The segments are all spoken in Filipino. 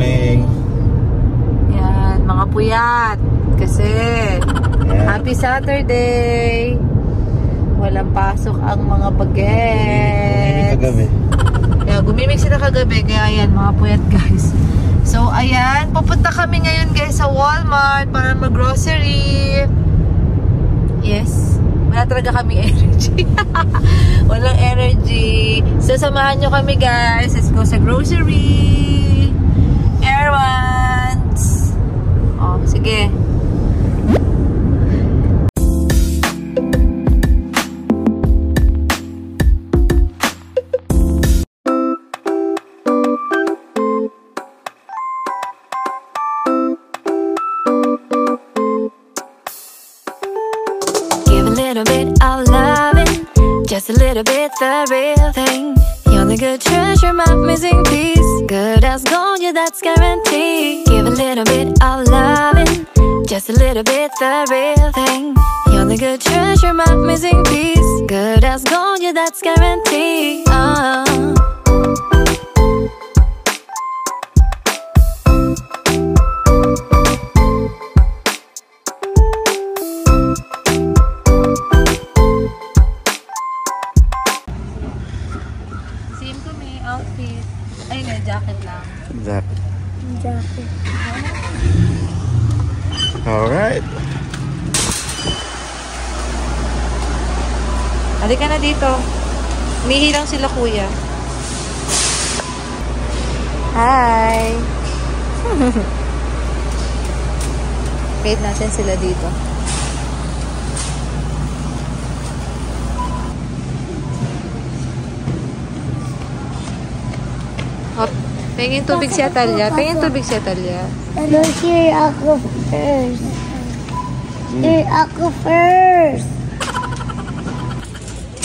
morning. Yan, mga puyat. Kasi, happy Saturday. Walang pasok ang mga bagets. Gumimik sila kagabi. Kaya yan, mga puyat guys. So, ayan. Pupunta kami ngayon guys sa Walmart para mag-grocery. Yes. Wala talaga kami energy. Walang energy. So, samahan nyo kami guys. Let's go sa grocery. Errands. Oh, sige. Just a little bit the real thing. You're the good treasure, my missing piece. Good as gold, yeah, that's guaranteed. Give a little bit of loving. Just a little bit the real thing. You're the good treasure, my missing piece. Good as gold, yeah, that's guaranteed. Outfit. Ay, may jacket lang. Jacket. Alright. Halika na dito. Umihi lang sila kuya. Hi! Wait natin sila dito. Oh, pengin tubig si Atalia. Pengin tubig si Atalia. Ano, here ako first. Here ako first.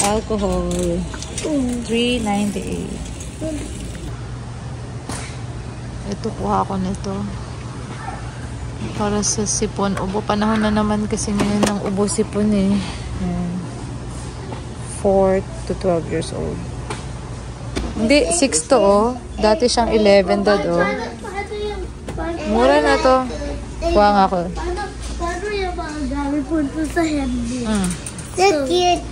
Alcohol. 3.98. Ito, kuha ako nito. Para sa sipon. Ubo. Panahon na naman kasi ngayon ng ubo sipon eh. 4 to 12 years old. Hindi, 6 to oh. Dati siyang 11 dad oh. Mura na to. Kuha nga ako. Paano yung mga gamit punto sa headband? So cute.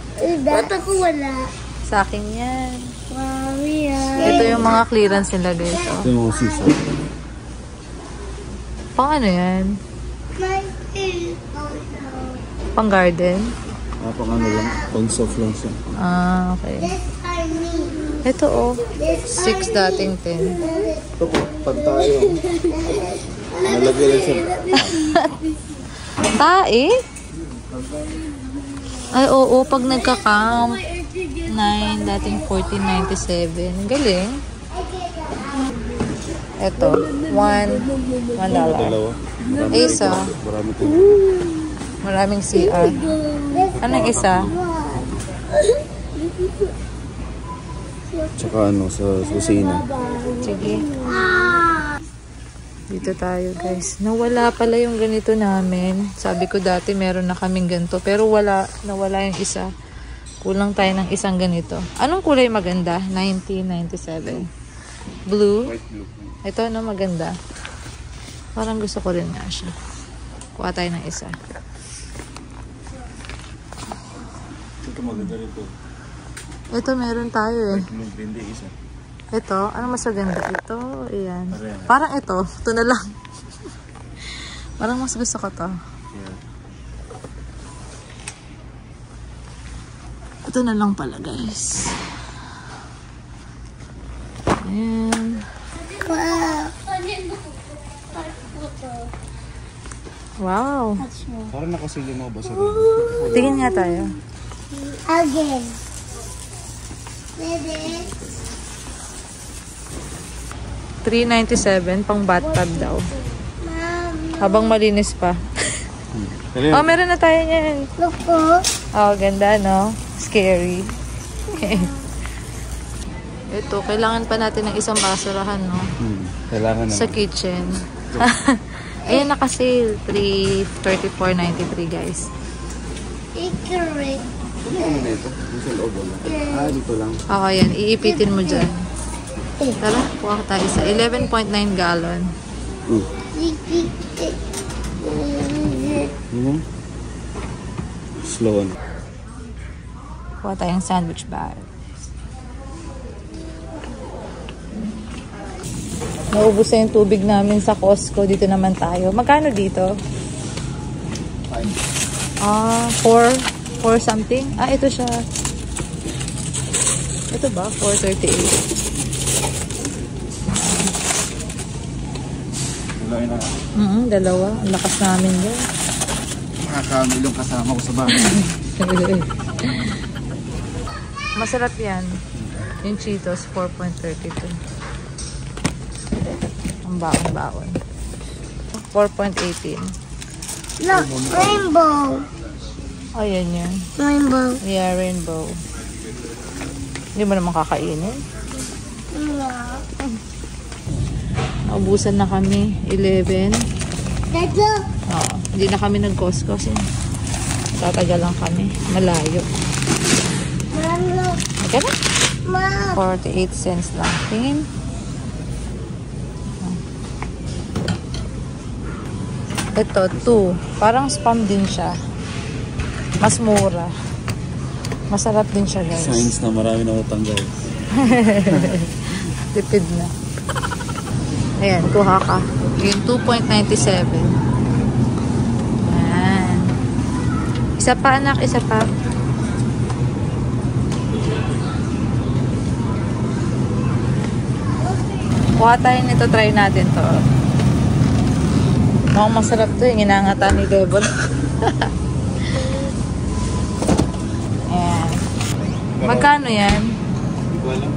Ba't ako wala? Sa akin yan. Mami yan. Ito yung mga clearance nila guys. Oh. Ito yung mga sisa. Pang ano yan? Pang garden? Pang ano lang. Pang soft lang siya. Ah, okay. Ito oh. 6 dating 10. Ito po. Pag tayo. Nalagay lang siya. Tae? Ay, oo. Pag nagka-camp. 9, dating 14.97. Galing. Ito. $1. Dalawa. Isa. Marami ito. Maraming CR. Anong isa? Tsaka ano, sa kusina. Sige. Dito tayo guys. Nawala pala yung ganito namin. Sabi ko dati meron na kaming ganito. Pero nawala yung isa. Kulang tayo ng isang ganito. Anong kulay maganda? 1997. Blue. Ito no, maganda. Parang gusto ko rin nga siya. Kuha tayo ng isa. Ito maganda rito. Ito meron tayo eh. Hindi isa. Ito, ano mas maganda? Ito, ayan. Parang ito. Ito na lang. Parang mas gusto ko to. Yeah. Ito na lang pala guys. Ayan. Wow. Parang nakasilyo mga basa. Tingin nga tayo. Again. Baby. $3.97 pang bathtub daw. Habang malinis pa. Oh, meron na tayo niyan. Look po. Oh, ganda no? Scary. Ito, kailangan pa natin ng isang basurahan, no? Kailangan naman. Sa kitchen. Ayan, naka-sale. $34.93 guys. Ano dito? Dito sa loob wala. Dito lang. Oo, yan. Iipitin mo dyan. Tara, kuha ko tayo isa. 11.9 gallon. Slow on. Kuha tayong sandwich bag. Naubos na yung tubig namin sa Costco. Dito naman tayo. Magkano dito? 4 something? Ito siya. Ito ba? 4.38. Wala na. Dalawa. Ang lakas namin doon. Makakamilong kasama ko sa bahay. Masarap yan. Yung Cheetos, 4.32. Ang baon-baon. 4.18. Look, rainbow. Oh, yan yun. Rainbow. Yeah, rainbow. Hindi mo naman kakainin. Yeah. Naubusan na kami. 11. Dadyo. Oo. Hindi na kami nag-Costco kasi tatagal lang kami. Malayo. Mom, look. Magkano? Mom. 48 cents lang. Tingin. Ito, 2. Parang spam din siya. Mas mura. Masarap din siya, guys. Signs na marami na utang, guys. Tipid na. Ayan, kuha ka. Yung 2.97. Ayan. Isa pa, anak. Isa pa. Kuha tayo nito. Try natin to. Mukhang masarap to. Yung inangatan ni Devon. Ayan. Magkano yan? Hindi ko alam.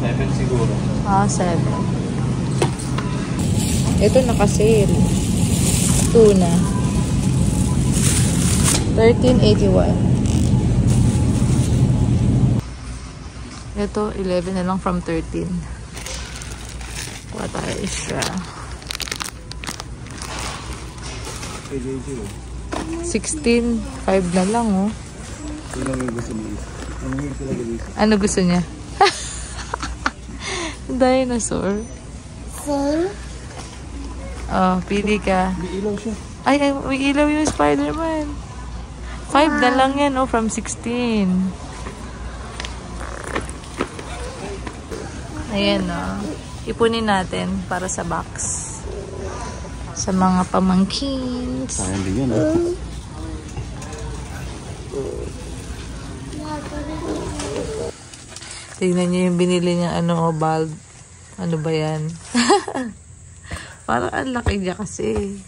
7 siguro. 7. Ito naka-sale. Tuna. 13.81. Ito, 11 na lang from 13. Kuha tayo siya. 16. 5 na lang, oh. Ano gusto niya? Dinosaur. Same. Oh, pili ka. May ilaw siya. Ay, may ilaw yung Spider-Man. 5 na lang yan, oh, from 16. Ayan, oh. Ipunin natin para sa box. Sa mga pamangkins. Sayang din yun, ah. Tignan niyo yung binili niyang bulb. Ano ba yan? Parang ang laki niya kasi.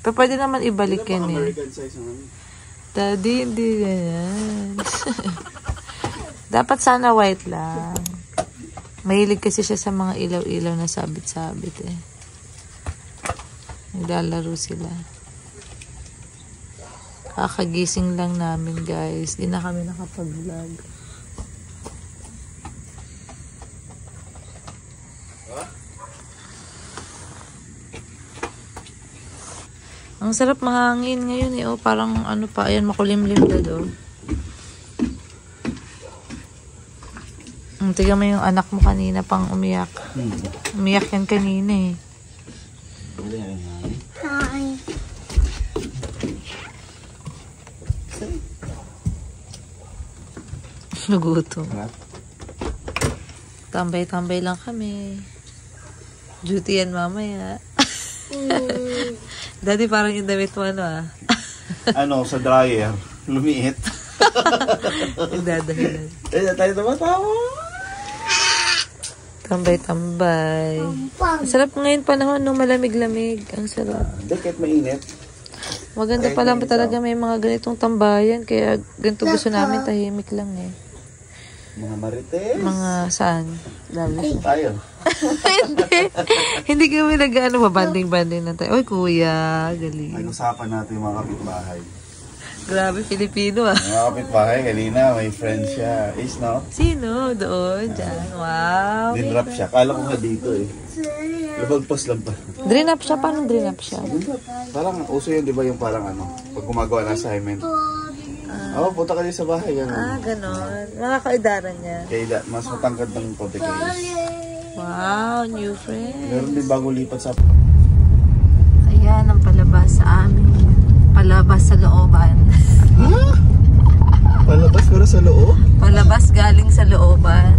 Pero pwede naman ibalik yan eh. American size naman. Daddy, hindi yan. Dapat sana white lang. Mahilig kasi siya sa mga ilaw-ilaw na sabit-sabit eh. Naglalaro sila. Kakagising lang namin, guys. Di na kami nakapag-vlog. Ang sarap mahangin ngayon eh. Oh, parang ano pa. Ayan, makulimlim na do. Tignan mo yung anak mo kanina pang umiyak. Umiyak yan kanina eh. Hi. Nagutom. Tambay-tambay lang kami. Duty yan mamaya. Daddy, parang yung damit mo Ano, sa dryer. Lumiit. Nagdadahilan. Tayo tumatawa. Tambay-tambay. Ang sarap ngayon panahon, no? Malamig-lamig. Ang sarap. Hindi, kahit mainit. Maganda pa lang talaga may mga ganitong tambayan. Kaya ganito gusto namin, tahimik lang eh. Mga marites. Mga saan? Lalo. Tayo. Hindi kami banding-banding na tayo. Oy, kuya, galing. Ay, usapan natin yung mga kapitbahay. Grabe, Filipino ah. Yung mga kapitbahay, kanina, may friend siya. Is, no? Sino? Doon, dyan. Wow. Dinrap siya. Kala ko nga dito eh. Labagpas lang pa. Drain up siya? Paano drain up siya? Parang uso yun, di ba yung parang ano, pag gumagawa ng assignment. Oo, punta ka din sa bahay. Gano'n. Ganon. Mga kaidaran niya. Kaya mas matangkad ng konti kayo. Wow, new friend. Meron din bago lipat sa... Ayan ang palabas sa amin. Palabas sa looban. Palabas para sa loob? Palabas galing sa looban.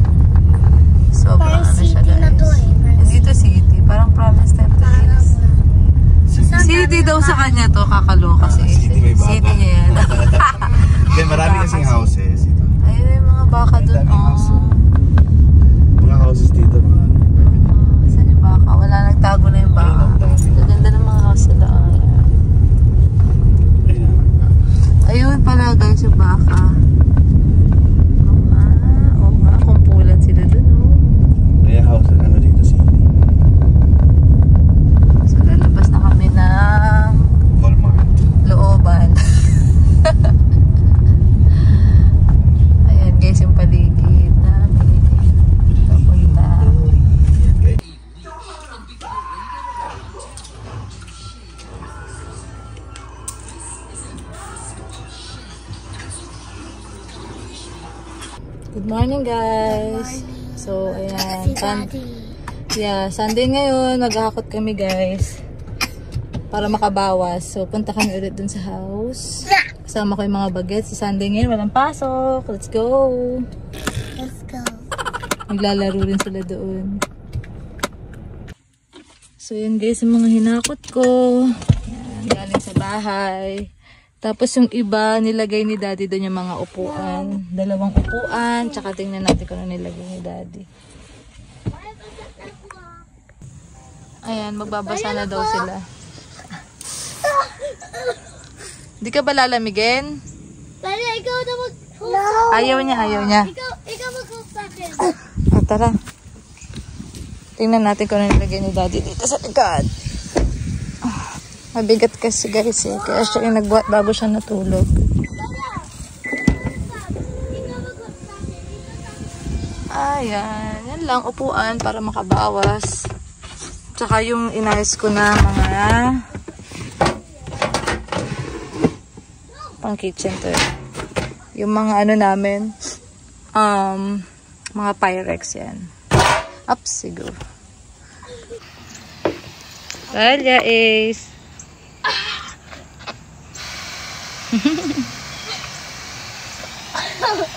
Sobrang ano siya, guys. Na to eh. Hindi to city. Parang province type to guys. City daw sa kanya to. Kakaloka kasi. City may baka. City niya yan. Hindi, marami kasing houses. Ito. Ayun yung mga baka doon. Mga houses dito. Saan yung baka? Wala, nagtago na yung baka. Gaganda ng mga house nila. Ayun pala guys yung baka. Oo nga, kumpulan sila dun. Kaya house na ano dito city. So lalabas na kami ng Walmart. looban. Ayan guys yung paligid namin. Papunta. Good morning guys. So ayan. Sunday ngayon. Maghahakot kami guys. Para makabawas. So punta kami ulit dun sa house. Kasama ko yung mga bagets. Si Sunday ngayon walang pasok. Let's go. Let's go. Maglalaro rin sila doon. So yun guys yung mga hinakot ko. Ayan, galing sa bahay. Tapos yung iba, nilagay ni Daddy doon yung mga upuan. 2 upuan. Tsaka tingnan natin kung ano nilagay ni Daddy. Ayan, magbabasa na daw sila. Di ka ba lalamigin? Lala, ikaw na mag... No. Ayaw niya. Ikaw mag-hook sa akin. Tara. Tingnan natin kung ano nilagay ni Daddy dito sa likod. Mabigat kasi guys eh. Kaya siya yung nagbuhat bago siya natulog. Ayan. Yan lang. Upuan para makabawas. Tsaka yung inayos ko na mga pang kitchen to. Yung mga ano namin. Mga Pyrex yan. Up siguro. Talia Ace.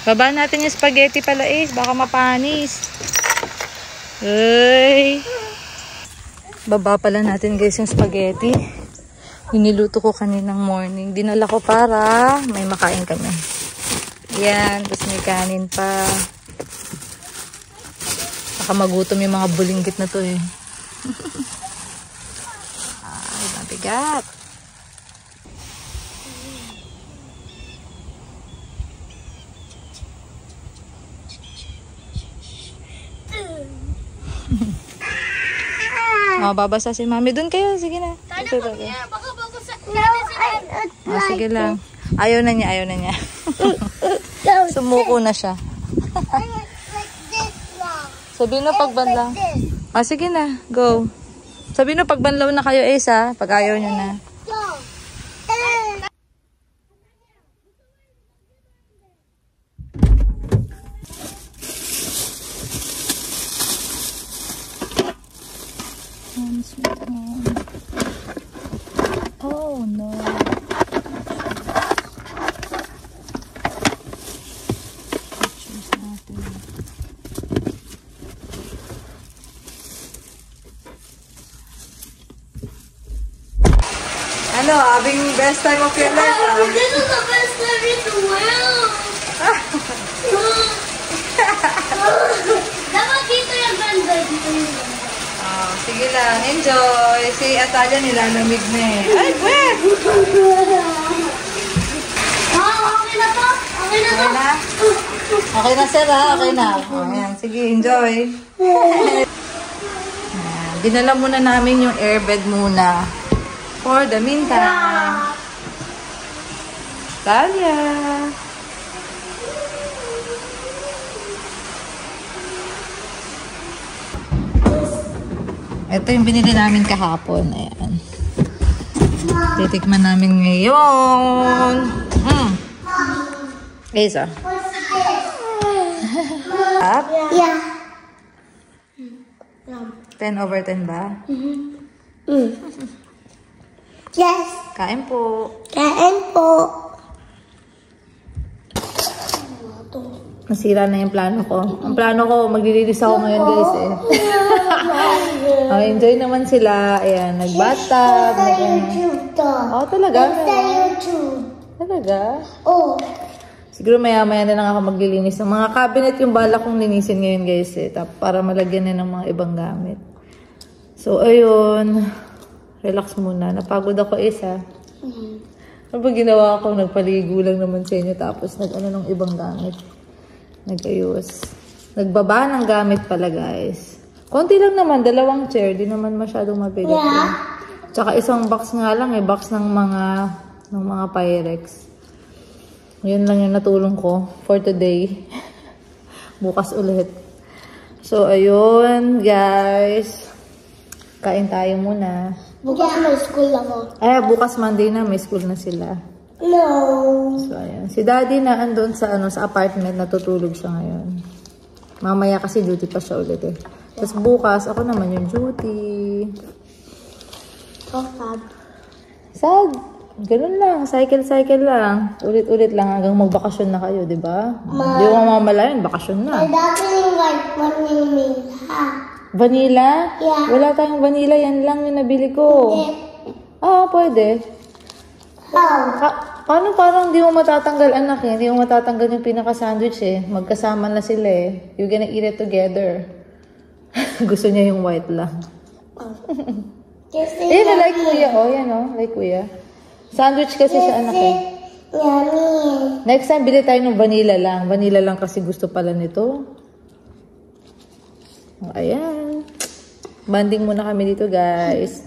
Baba natin yung spaghetti pala Ace. Baka mapanis. Uy. Baba pala natin guys yung spaghetti. Hiniluto ko kaninang morning. Dinala ko para may makain kami. Yan. Tapos may kanin pa. Baka magutom yung mga bulinggit na to eh. Ay, mabigat. Babasa si Mami. Doon kayo. Sige na. Ito, Baka babasa natin sila. sige lang. Ayaw na niya. Sumuko na siya. Sabihin na pagbanlaw. Sige na. Go. Sabihin na pagbanlaw na kayo, Ace, ha? Pag ayaw nyo na. Oh no. Choose natin. Ano, having best time of your life? This is the best time in the world. Dapat dito yung ganda. Dito yung ganda. Sige lang, enjoy. Si Atalia nilalamig na eh. Ay, wait! Okay na to? Okay na to? Okay na? Okay na, sir, ha? Okay na. Ayan, sige, enjoy. Dinala muna namin yung airbed muna. For the meantime. Talia! Ito yung binili namin kahapon. Ayan. Titikman namin ngayon. Isa. Yeah. 10/10 ba? Yes. Kain po. Kain po. Nasira na yung plano ko. Ang plano ko, maglilinis ako ngayon guys eh. Enjoy naman sila. Ayan, nag-bathtub. YouTube to. Oh, talaga? Sa YouTube. Talaga? Oh. Siguro maya-maya na lang ako maglilinis. Ng mga cabinet yung bala kong linisin ngayon guys eh. Para malagyan na ng mga ibang gamit. So, ayun. Relax muna. Napagod ako isa. Ano ba ginawa ko? Nagpaligo lang naman sa inyo. Tapos nag-ano ng ibang gamit. Nag-ayos. Nagbaba ng gamit pala, guys. Konti lang naman, 2 chair. Di naman masyadong mabigat. Yeah. Tsaka isang box nga lang eh. Box ng mga Pyrex. Yun lang yung natulong ko for today. Bukas ulit. So, ayun, guys. Kain tayo muna. Bukas may school ako. Bukas Monday na. May school na sila. No. So, ayan. Si Daddy na andun sa apartment, natutulog siya ngayon. Mamaya kasi duty pa siya ulit eh. Tapos bukas, ako naman yung duty. So sad. Sad. Ganun lang. Cycle lang. Ulit-ulit lang hanggang magbakasyon na kayo, di ba? Di mo mamalayan, bakasyon na. May dati yung white vanilla. Vanilla? Yeah. Wala tayong vanilla. Yan lang yung nabili ko. Pwede. Paano parang di mo matatanggal anak eh? Hindi mo matatanggal yung pinaka-sandwich eh. Magkasama na sila eh. You're gonna eat it together. Gusto niya yung white lang. Like kuya. Yan like kuya. Sandwich kasi siya anak eh. Yummy. Next time, bili tayo ng vanilla lang. Vanilla lang kasi gusto pala nito. Ayan. Banding muna kami dito guys.